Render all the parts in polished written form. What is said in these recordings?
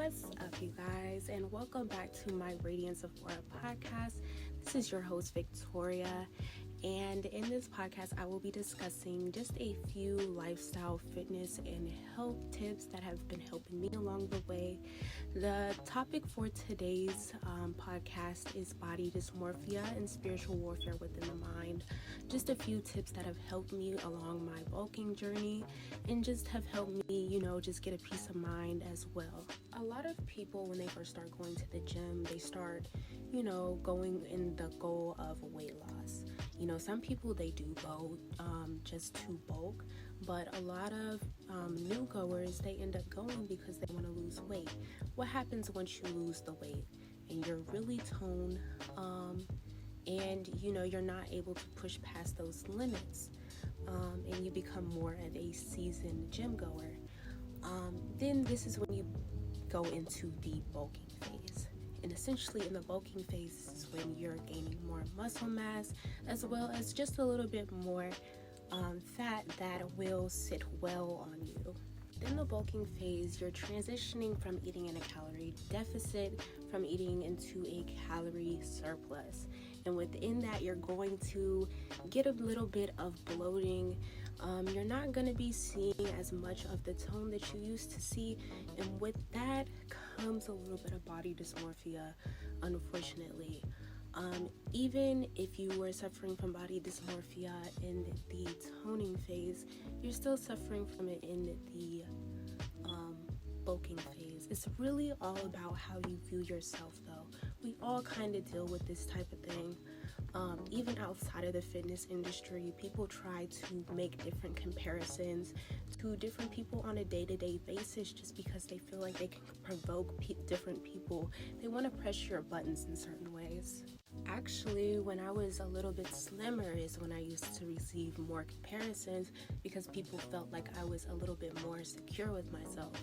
What's up, you guys, and welcome back to my Radiance of Aura podcast. This is your host, Victoria, and in this podcast, I will be discussing just a few lifestyle, fitness, and health tips that have been helping me along the way. The topic for today's podcast is body dysmorphia and spiritual warfare within the mind. Just a few tips that have helped me along my bulking journey and just have helped me, just get a peace of mind as well. A lot of people, when they first start going to the gym, they start, going in the goal of weight loss. Some people, they do go just to bulk, but a lot of new goers, they end up going because they want to lose weight. What happens once you lose the weight and you're really toned and you're not able to push past those limits and you become more of a seasoned gym goer? Then this is when you go into the bulking phase. And essentially in the bulking phase is when you're gaining more muscle mass as well as just a little bit more fat that will sit well on you. In the bulking phase, you're transitioning from eating in a calorie deficit from eating into a calorie surplus. And within that, you're going to get a little bit of bloating. You're not going to be seeing as much of the tone that you used to see. And with that comes a little bit of body dysmorphia, unfortunately. Even if you were suffering from body dysmorphia in the toning phase, you're still suffering from it in the bulking phase. It's really all about how you view yourself, though. We all kind of deal with this type of thing. Even outside of the fitness industry, people try to make different comparisons to different people on a day-to-day basis just because they feel like they can provoke different people. They want to press your buttons in certain ways. Actually, when I was a little bit slimmer is when I used to receive more comparisons because people felt like I was a little bit more secure with myself.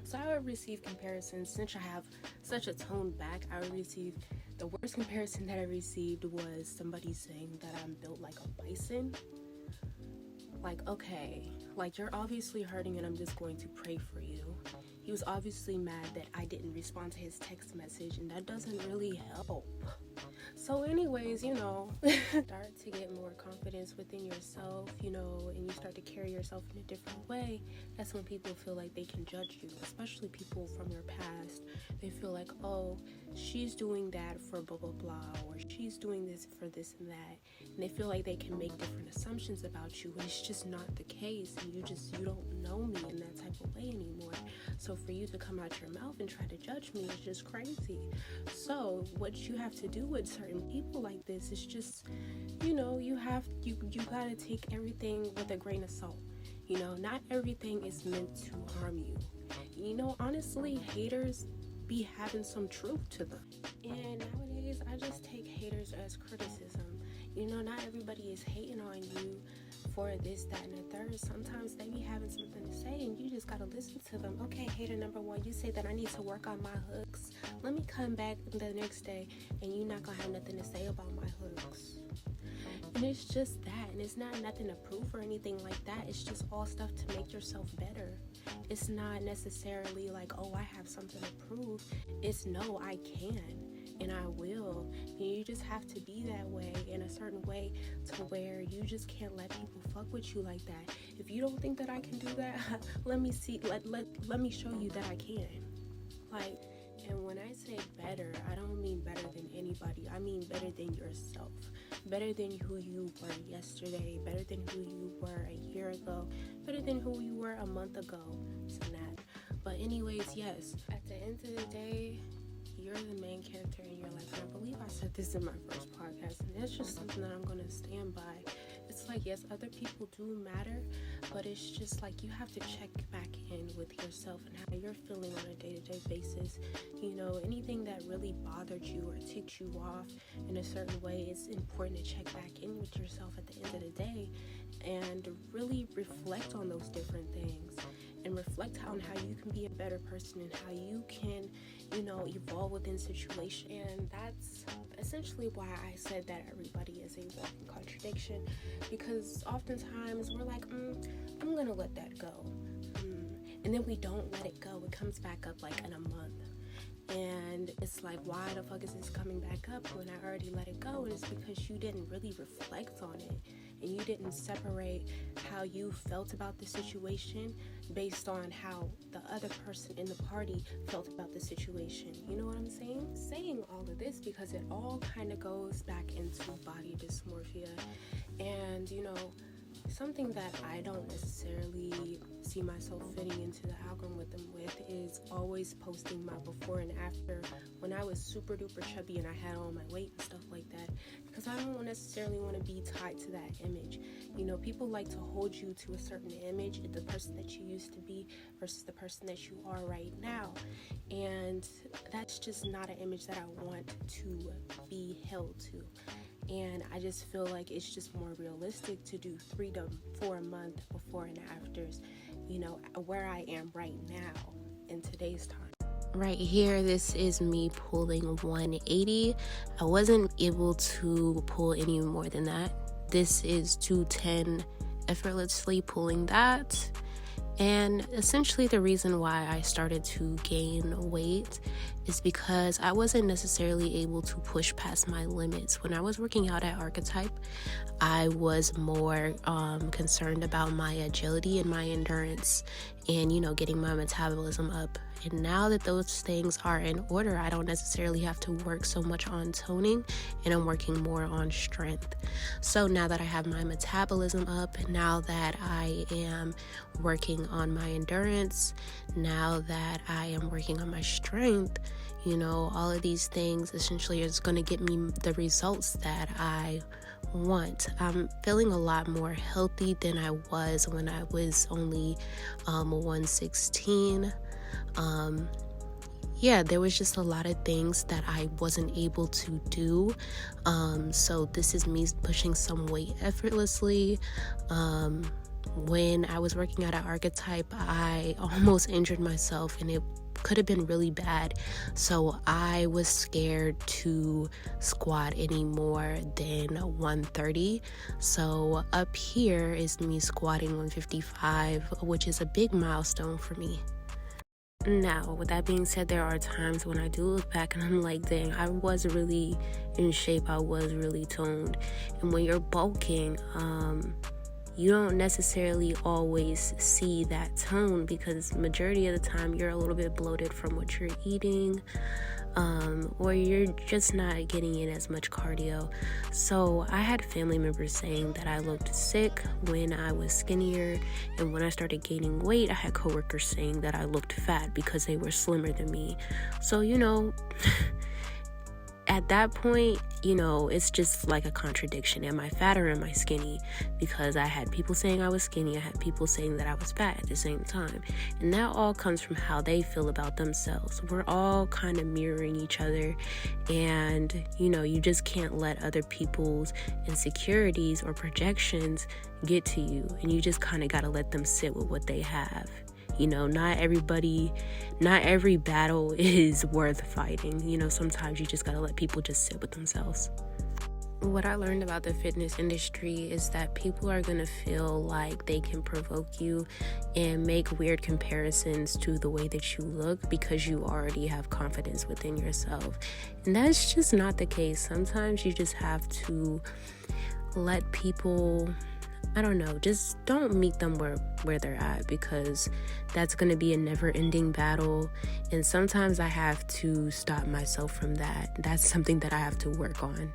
So I would receive comparisons. Since I have such a toned back, I would receive the worst comparison that I received was somebody saying that I'm built like a bison. Like, okay, like you're obviously hurting and I'm just going to pray for you. He was obviously mad that I didn't respond to his text message, and that doesn't really help. So anyways, start to get more confidence within yourself, and you start to carry yourself in a different way. That's when people feel like they can judge you, especially people from your past. They feel like, oh, she's doing that for blah, blah, blah, or she's doing this for this and that. And they feel like they can make different assumptions about you, and it's just not the case. And you don't know me in that type of way anymore. So for you to come out your mouth and try to judge me is just crazy. So what you have to do with certain people like this is just, you gotta take everything with a grain of salt. Not everything is meant to harm you. Honestly, haters be having some truth to them. And nowadays, I just take haters as criticism. Not everybody is hating on you for this, that, and the third. Sometimes they be having something to say and you just gotta listen to them. Okay, hater number one, you say that I need to work on my hooks. Let me come back the next day and you're not gonna have nothing to say about my hooks. And it's just that, and it's not nothing to prove or anything like that. It's just all stuff to make yourself better. It's not necessarily like, oh, I have something to prove. It's no, I can and I will. And you just have to be that way, in a certain way, to where you just can't let people fuck with you like that. If you don't think that I can do that, let me show you that I can. And when I say better, I don't mean better than anybody. I mean better than yourself. Better than who you were yesterday. Better than who you were a year ago. Better than who you were a month ago. So that. But anyways, yes. At the end of the day, you're the main character in your life. And I believe I said this in my first podcast. And that's just something that I'm going to stand by. It's like, yes, other people do matter, but it's just like you have to check back in with yourself and how you're feeling on a day-to-day basis. Anything that really bothered you or ticked you off in a certain way, it's important to check back in with yourself at the end of the day and really reflect on those different things and reflect on how you can be a better person and how you can, evolve within situation. And that's essentially why I said that everybody is a walking contradiction, because oftentimes we're like, I'm gonna let that go. and then we don't let it go. It comes back up like in a month. And it's like, why the fuck is this coming back up when I already let it go? And it's because you didn't really reflect on it, and you didn't separate how you felt about the situation based on how the other person in the party felt about the situation. You know what I'm saying? Saying all of this because it all kind of goes back into body dysmorphia. And, you know, something that I don't necessarily see myself fitting into the algorithm with is always posting my before and after when I was super duper chubby and I had all my weight and stuff like that, because I don't necessarily want to be tied to that image. You know, people like to hold you to a certain image, the person that you used to be versus the person that you are right now, and that's just not an image that I want to be held to. And I just feel like it's just more realistic to do 3 to 4 month before and afters, you know, where I am right now in today's time. Right here, this is me pulling 180. I wasn't able to pull any more than that. This is 210, effortlessly pulling that. And essentially the reason why I started to gain weight is because I wasn't necessarily able to push past my limits. When I was working out at Archetype, I was more concerned about my agility and my endurance and, you know, getting my metabolism up. And now that those things are in order, I don't necessarily have to work so much on toning, and I'm working more on strength. So now that I have my metabolism up, now that I am working on my endurance, now that I am working on my strength, you know, all of these things essentially is going to get me the results that I want. I'm feeling a lot more healthy than I was when I was only 116. There was just a lot of things that I wasn't able to do. So this is me pushing some weight effortlessly. When I was working out at Archetype, I almost injured myself, and it could have been really bad. So I was scared to squat any more than 130. So up here is me squatting 155, which is a big milestone for me. Now, with that being said, there are times when I do look back and I'm like, dang, I was really in shape. I was really toned. And when you're bulking, you don't necessarily always see that tone, because majority of the time you're a little bit bloated from what you're eating, or you're just not getting in as much cardio. So I had family members saying that I looked sick when I was skinnier, and when I started gaining weight, I had coworkers saying that I looked fat because they were slimmer than me. So, you know, at that point, you know, it's just like a contradiction. Am I fat or am I skinny? Because I had people saying I was skinny, I had people saying that I was fat at the same time. And that all comes from how they feel about themselves. We're all kind of mirroring each other, and, you know, you just can't let other people's insecurities or projections get to you, and you just kind of got to let them sit with what they have. You know, not every battle is worth fighting. You know, sometimes you just gotta let people just sit with themselves. What I learned about the fitness industry is that people are gonna feel like they can provoke you and make weird comparisons to the way that you look because you already have confidence within yourself. And that's just not the case. Sometimes you just have to let people, I don't know, just don't meet them where they're at, because that's going to be a never-ending battle. And sometimes I have to stop myself from that. That's something that I have to work on.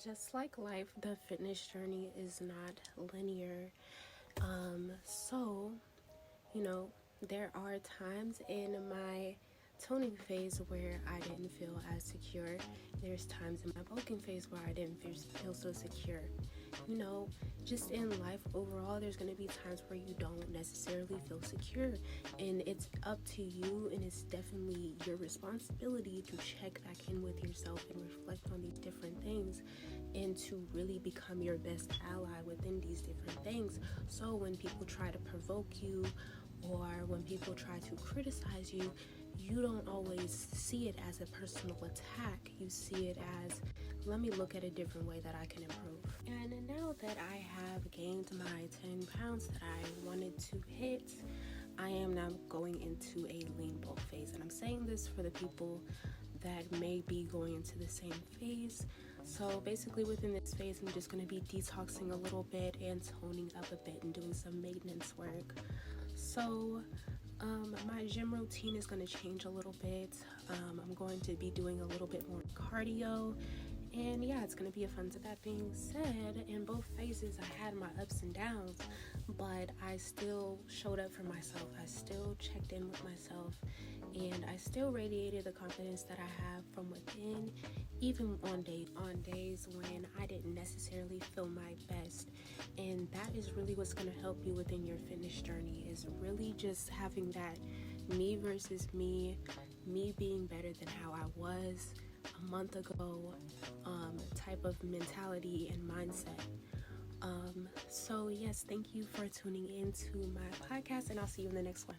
Just like life, the fitness journey is not linear. So, you know, there are times in my toning phase where I didn't feel as secure. There's times in my bulking phase where I didn't feel so secure. You know, just in life overall, there's going to be times where you don't necessarily feel secure, and it's up to you, and it's definitely your responsibility to check back in with yourself and reflect on these different things, and to really become your best ally within these different things. So when people try to provoke you, or when people try to criticize you, you don't always see it as a personal attack. You see it as, let me look at a different way that I can improve. And now that I have gained my 10 pounds that I wanted to hit, I am now going into a lean bulk phase, and I'm saying this for the people that may be going into the same phase. So basically within this phase, I'm just going to be detoxing a little bit and toning up a bit and doing some maintenance work. So my gym routine is going to change a little bit. I'm going to be doing a little bit more cardio, and yeah, it's going to be a fun. So that being said, in both phases I had my ups and downs, but I still showed up for myself. I still checked in with myself, and I still radiated the confidence that I have from within, even on days when I didn't necessarily feel my best. And that is really what's going to help you within your fitness journey, is really just having that me versus me being better than how I was a month ago type of mentality and mindset. So yes, thank you for tuning into my podcast, and I'll see you in the next one.